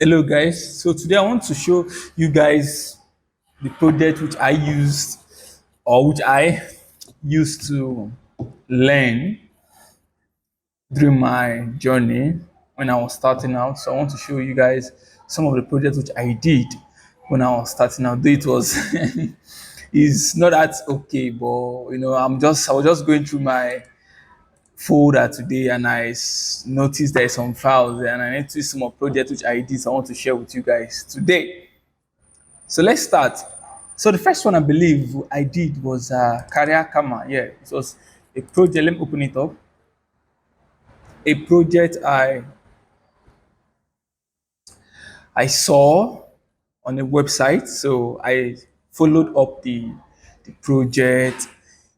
Hello guys, so today I want to show you guys the project which I used or which I used to learn during my journey when I was starting out. So I want to show you guys some of the projects which I did when I was starting out. Though it was it's not that okay, but I was just going through my folder today and noticed there's some files there and I noticed some of projects which I did. So I want to share with you guys today. So let's start. So the first one I believe I did was Career Kama. Yeah, it was a project. Let me open it up. A project I saw on a website. So I followed up the project.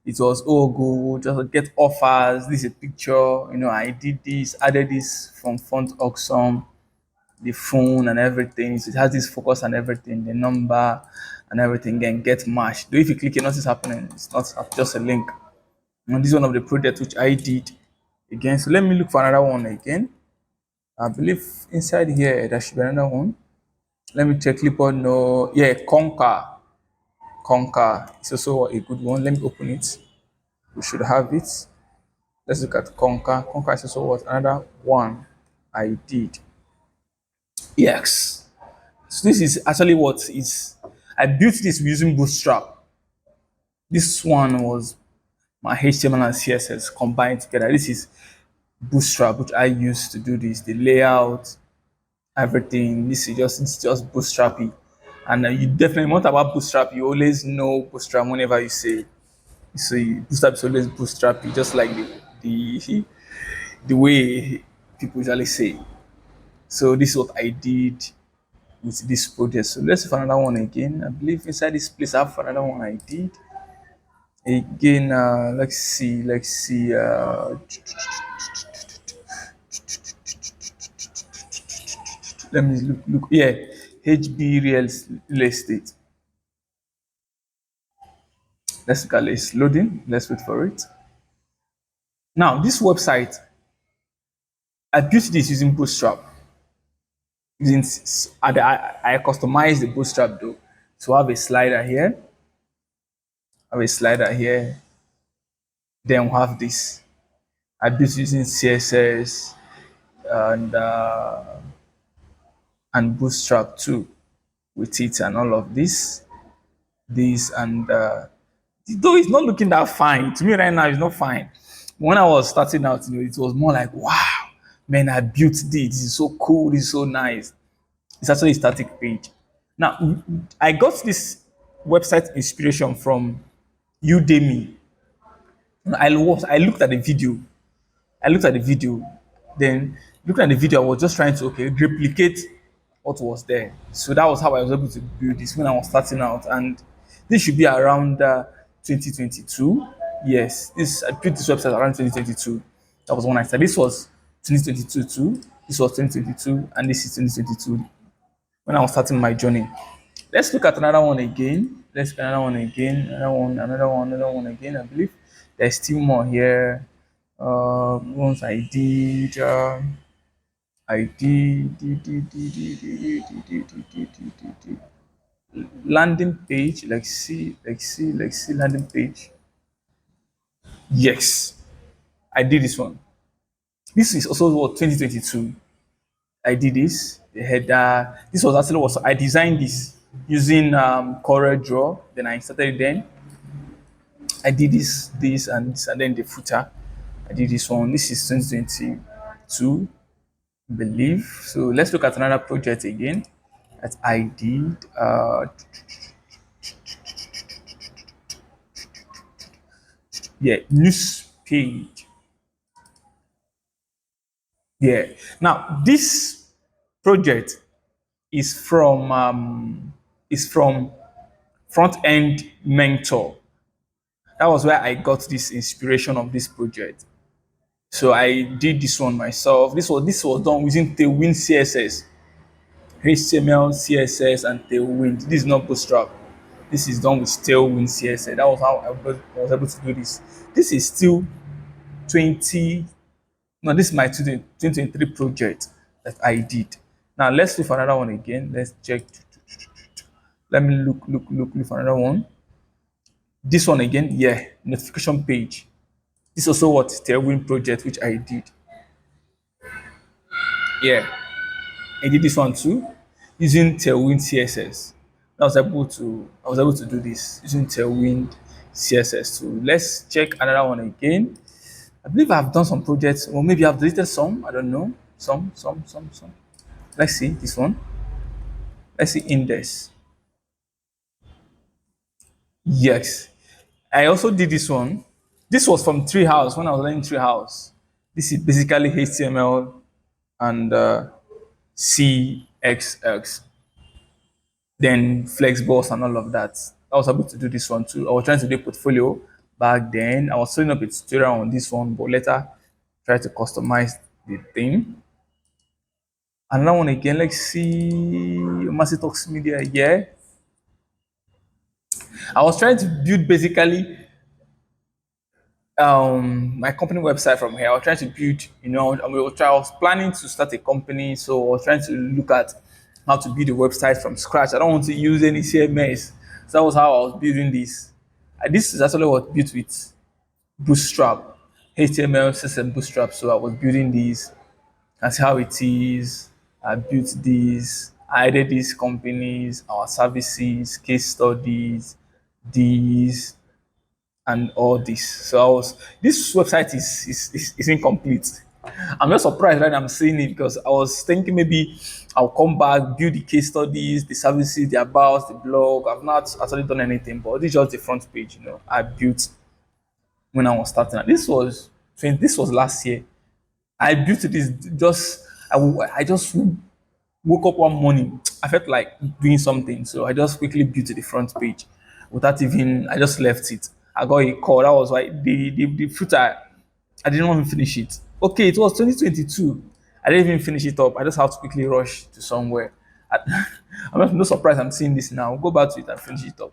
It was all good, just get offers. This is a picture. I did this, added this from font auction, the phone and everything. So it has this focus and everything, the number and everything, then get matched. Though if you click it, nothing's happening. It's not just a link. And this is one of the projects which I did again. So let me look for another one again. I believe inside here there should be another one. Let me check clipboard. No, yeah, Conquer. Conquer is also a good one. Let me open it. We should have it. Let's look at Conquer. Conquer is also what another one I did. Yes. So this is actually what is I built this using Bootstrap. This one was my HTML and CSS combined together. This is Bootstrap, which I used to do this, the layout, everything. It's just Bootstrappy. And you definitely want about Bootstrap, you always know Bootstrap whenever you say. So Bootstrap is always Bootstrappy, just like the way people usually say. So this is what I did with this project. So let's see for another one again. I believe inside this place I have another one I did. Again, let's see. Let me look. Yeah, HB real estate. Let's look at this loading. Let's wait for it. Now, this website, I built this using Bootstrap. I customized the Bootstrap though. So I have a slider here. I have a slider here. Then we have this. I built using CSS and uh, and Bootstrap too with it and all of this. This and though it's not looking that fine to me right now, it's not fine. When I was starting out, it was more like, wow, man, I built this. This is so cool. This is so nice. It's actually a static page. Now, I got this website inspiration from Udemy. I looked at the video. I looked at the video. Then, looking at the video, I was just trying to replicate what was there. So that was how I was able to build this when I was starting out. And this should be around 2022. Yes, this I built this website around 2022. That was when I started. This was 2022 too. This was 2022, and this is 2022 when I was starting my journey. Let's look at another one again. Let's look at another one again. Another one again. I believe there's still more here. Ones I did. Landing page. Let's see landing page. Yes, I did this one. This is also what 2022. I did this. The header. This was actually what I designed this using Corel Draw. Then I started it then. I did this, and then the footer. I did this one. This is 2022, I believe. So let's look at another project again that I did. Yeah, news page. Yeah. Now this project is from front end mentor. That was where I got this inspiration of this project. So I did this one myself. This was done using Tailwind CSS, HTML, CSS, and Tailwind. This is not Bootstrap. This is done with Tailwind CSS. That was how I was able to do this. This is still 20. No, this is my 2023 project that I did. Now let's look for another one again. Let's check. Let me look for another one. This one again, yeah, notification page. This also what Tailwind project, which I did. Yeah, I did this one too, using Tailwind CSS. I was able to do this using Tailwind CSS too. Let's check another one again. I believe I've done some projects, or maybe I've deleted some. I don't know. Some. Let's see this one. Let's see index. Yes, I also did this one. This was from Treehouse when I was learning Treehouse. This is basically HTML and CXX, then Flexbox and all of that. I was able to do this one too. I was trying to do a portfolio back then. I was setting up a tutorial on this one, but later try to customize the thing. Another one again, let's see, Massive Talks Media, yeah. I was trying to build basically my company website from here. I was trying to build, I was planning to start a company, so I was trying to look at how to build a website from scratch. I don't want to use any CMS. So that was how I was building this. This is actually what built with Bootstrap, HTML, CSS, Bootstrap. So I was building this. That's how it is. I built this. I added these companies, our services, case studies, these, and all this. So this website is incomplete. I'm just surprised that I'm seeing it because I was thinking maybe I'll come back, build the case studies, the services, the about, the blog. I've not actually done anything, but this is just the front page, I built when I was starting. This was last year. I built this just I just woke up one morning. I felt like doing something, so I just quickly built the front page without even. I just left it. I got a call. That was why the fruit I didn't even finish it. Okay, it was 2022. I didn't even finish it up. I just have to quickly rush to somewhere. I'm not no surprise I'm seeing this now. Go back to it and finish it up.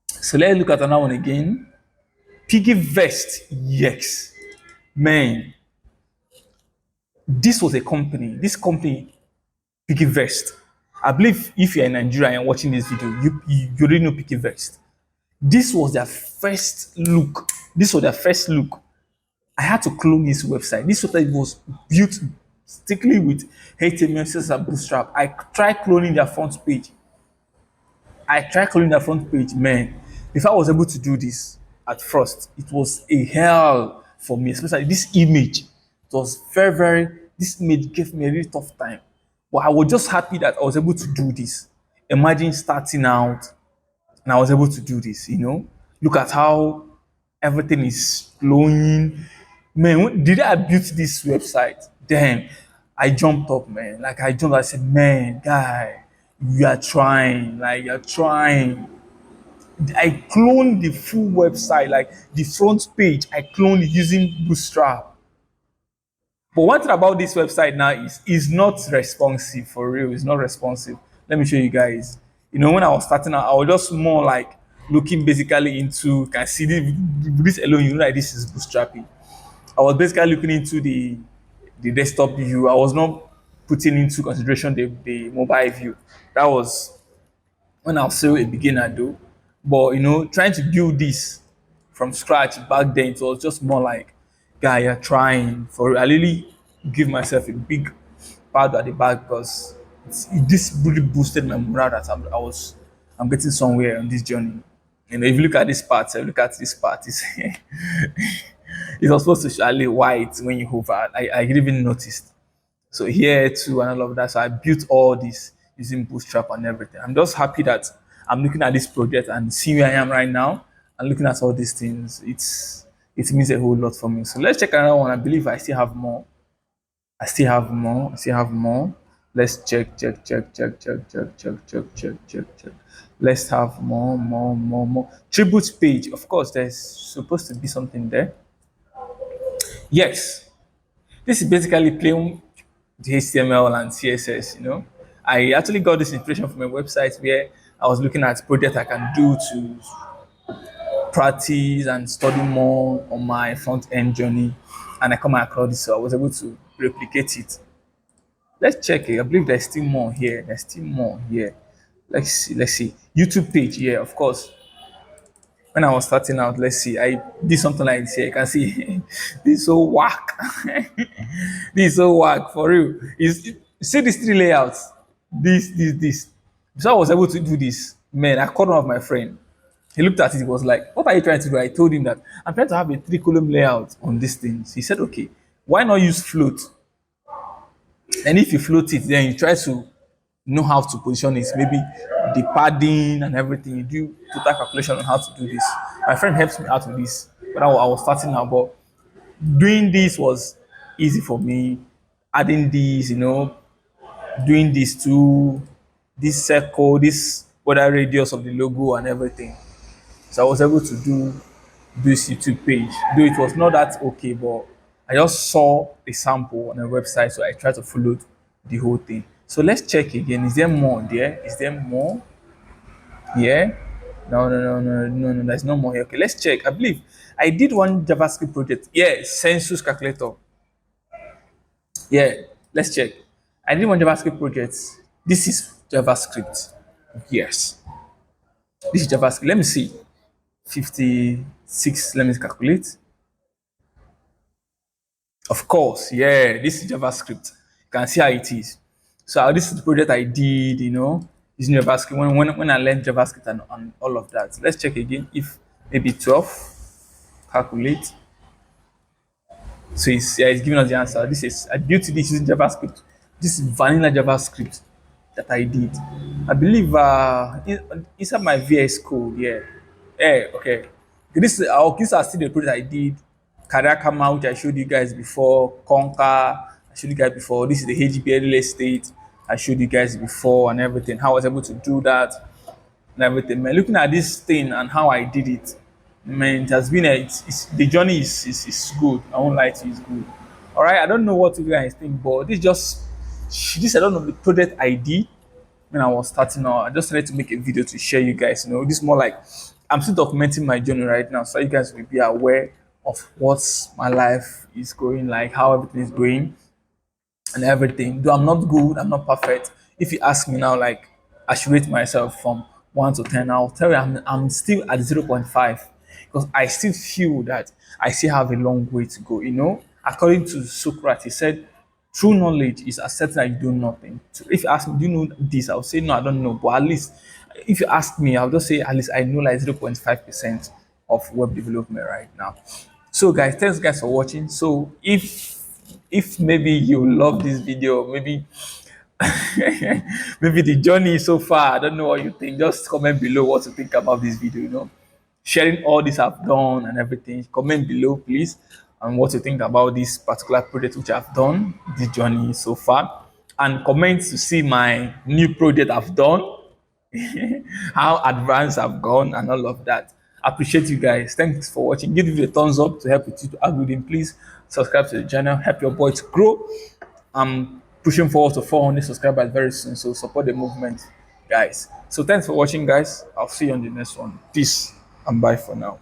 So let's look at another one again. Piggy Vest. Yes. Man, this was a company. This company, Piggy Vest. I believe if you're in Nigeria and watching this video, you already know Piggy Vest. This was their first look. This was their first look. I had to clone this website. This website was built strictly with HTML, CSS, and Bootstrap. I tried cloning their front page. Man. If I was able to do this at first, it was a hell for me, especially this image. It was this image gave me a really tough time. But I was just happy that I was able to do this. Imagine starting out and I was able to do this. Look at how everything is flowing. Man, did I build this website? Damn, I jumped up, man. Like I said, man, guy, you are trying. Like you're trying. I cloned the full website, like the front page. I cloned it using Bootstrap. But one thing about this website now is not responsive for real. It's not responsive. Let me show you guys. When I was starting out, I was just more like looking basically into can see this alone, like this is bootstrapping. I was basically looking into the desktop view. I was not putting into consideration the mobile view. That was when I was still a beginner though. But trying to build this from scratch back then, it was just more like, guy, you're trying for. I really give myself a big pat at the back because this really boosted my morale that I'm getting somewhere on this journey. If you look at this part, it's not supposed to show white when you hover. I didn't even noticed. So here too and all of that. So I built all this using Bootstrap and everything. I'm just happy that I'm looking at this project and seeing where I am right now and looking at all these things. It means a whole lot for me. So let's check another one. I believe I still have more. I still have more. Let's check. Let's have more. Tribute page. Of course, there's supposed to be something there. Yes. This is basically playing the HTML and CSS. I actually got this inspiration from a website where I was looking at projects I can do to practice and study more on my front end journey. And I come across this, so I was able to replicate it Let's check it. I believe there's still more here. There's still more here. Let's see. Let's see. YouTube page. Yeah, of course. When I was starting out, let's see, I did something like this here. You can see this is so whack. This is so whack for real. See these three layouts. This. So I was able to do this. Man, I called one of my friend. He looked at it. He was like, "What are you trying to do?" I told him that I'm trying to have a three-column layout on these things. He said, "Okay, why not use float? And if you float it, then you try to know how to position it, maybe the padding and everything. You do total calculation on how to do this." My friend helps me out with this, but I was starting out. But doing this was easy for me. Adding these, doing this to this circle, this border radius of the logo and everything. So I was able to do this YouTube page. Though it was not that okay, but I just saw a sample on a website, so I tried to follow the whole thing. So let's check again. Is there more there? Is there more? Yeah. No. There's no more here. Okay, let's check. I believe I did one JavaScript project. Yeah, census calculator. Yeah, let's check. I did one JavaScript project. This is JavaScript. Yes. This is JavaScript. Let me see. 56. Let me calculate. Of course, yeah, this is JavaScript. You can see how it is. So this is the project I did, using JavaScript when I learned JavaScript and all of that. Let's check again if maybe 12, calculate. So it's giving us the answer. This is I built this using JavaScript. This is vanilla JavaScript that I did. I believe inside my VS code, yeah. Yeah, okay. These are still the project I did. Career Kama, which I showed you guys before. Conquer, I showed you guys before. This is the HB real estate. I showed you guys before and everything. How I was able to do that and everything. Man, looking at this thing and how I did it, man, it has been the journey is good. I won't lie to you, it's good. All right, I don't know what you guys think, but this I don't know the project I did when I was starting out. I just wanted to make a video to share you guys. This is more like I'm still documenting my journey right now, so you guys will be aware of what my life is going like, how everything is going and everything. Though I'm not good, I'm not perfect. If you ask me now, like I should rate myself from 1 to 10, I'll tell you I'm still at 0.5 because I still feel that I still have a long way to go. According to Socrates, he said, true knowledge is accepting that you do nothing. So if you ask me, do you know this? I'll say, no, I don't know. But at least, if you ask me, I'll just say, at least I know like 0.5% of web development right now. So guys, thanks guys for watching. So if maybe you love this video, maybe maybe the journey so far, I don't know what you think. Just comment below what you think about this video. Sharing all this I've done and everything. Comment below, please, and what you think about this particular project which I've done, this journey so far. And comment to see my new project I've done, how advanced I've gone, and all of that. I appreciate you guys. Thanks for watching. Give it a thumbs up to help with you to algorithm. Please subscribe to the channel. Help your boy to grow. I'm pushing forward to 400 subscribers very soon. So support the movement, guys. So thanks for watching, guys. I'll see you on the next one. Peace and bye for now.